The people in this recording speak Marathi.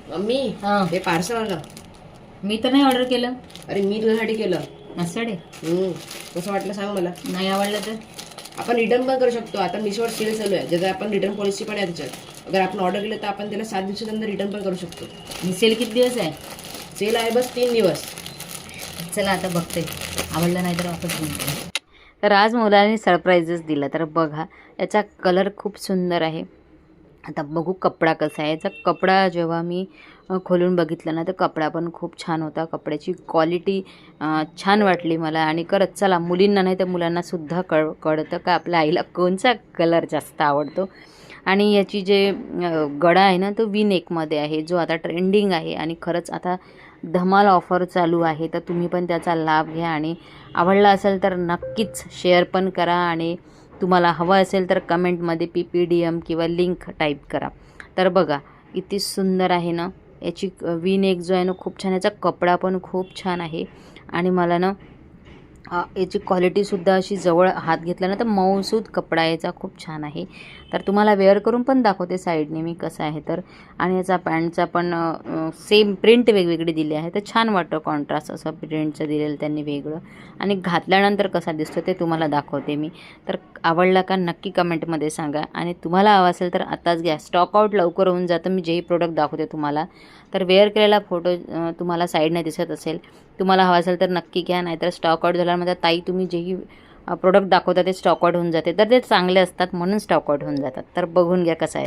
मम्मी हा. हे पार्सल आलं. मी तर नाही ऑर्डर केलं. अरे मी तुझ्यासाठी केलं. मस्तड आहे. कसं वाटलं सांग मला. नाही आवडलं तर आपण रिटर्न पण करू शकतो. आता मिशोवर सेल चालू आहे, ज्याचा आपण रिटर्न पॉलिसी पण आहे त्याच्यात. अगर आपण ऑर्डर केलं तर आपण त्याला 7 दिवसानंतर रिटर्न पण करू शकतो. मी सेल किती दिवस आहे? सेल आहे बस 3 दिवस. चला आता बघते, आवडलं नाही तर वापस घेऊन टाकू. तर आज मुलांनी सरप्राईजच दिला. तर बघा, याचा कलर खूप सुंदर आहे. आता बघू कपडा कसा आहे. याचा कपडा जेव्हा मी खोलून बघितलं ना, तर कपडा पण खूप छान होता. कपड्याची क्वालिटी छान वाटली मला. आणि खरंच चला, मुलींना नाही तर मुलांनासुद्धा कळतं का आपल्या आईला कोणचा कलर जास्त आवडतो. आणि याची जे गळा आहे ना, तो वी नेकमध्ये आहे, जो आता ट्रेंडिंग आहे. आणि खरंच आता धमाल ऑफर चालू आहे, तर तुम्ही पण त्याचा लाभ घ्या. आणि आवडला असेल तर नक्कीच शेअर पण करा. आणि तुम्हाला हवं असेल तर कमेंटमध्ये PPDM किंवा लिंक टाईप करा. तर बघा किती सुंदर आहे ना. याची वी नेक जो आहे ना, खूप छान. याचा कपडा पण खूप छान आहे. आणि मला ना याची क्वालिटीसुद्धा अशी जवळ हात घेतला ना तर मऊसूद कपडा याचा खूप छान आहे. तर तुम्हाला वेअर करून पण दाखवते साईडने मी कसं आहे तर. आणि याचा पॅन्टचा पण सेम प्रिंट वेगवेगळी दिली आहे, तर छान वाटतं. कॉन्ट्रास्ट असं प्रिंटचं दिलेलं त्यांनी वेगळं. आणि घातल्यानंतर कसा दिसतो ते तुम्हाला दाखवते मी. तर आवडला का नक्की कमेंटमध्ये सांगा. आणि तुम्हाला हवं असेल तर आताच घ्या, स्टॉक आउट लवकर होऊन जातं. मी जेही प्रोडक्ट दाखवते तुम्हाला, तर वेअर केलेला फोटो तुम्हाला साईडने दिसत असेल, तुम्हाला हवं असेल तर नक्की घ्या. नाहीतर स्टॉक आउट झाल्यानंतर ताई तुम्ही जेही प्रोडक्ट दाखवता ते स्टॉक आउट होऊन जाते, तर ते चांगले असतात म्हणून स्टॉक आउट होऊन जातात. तर बघून घ्या कसं आहे.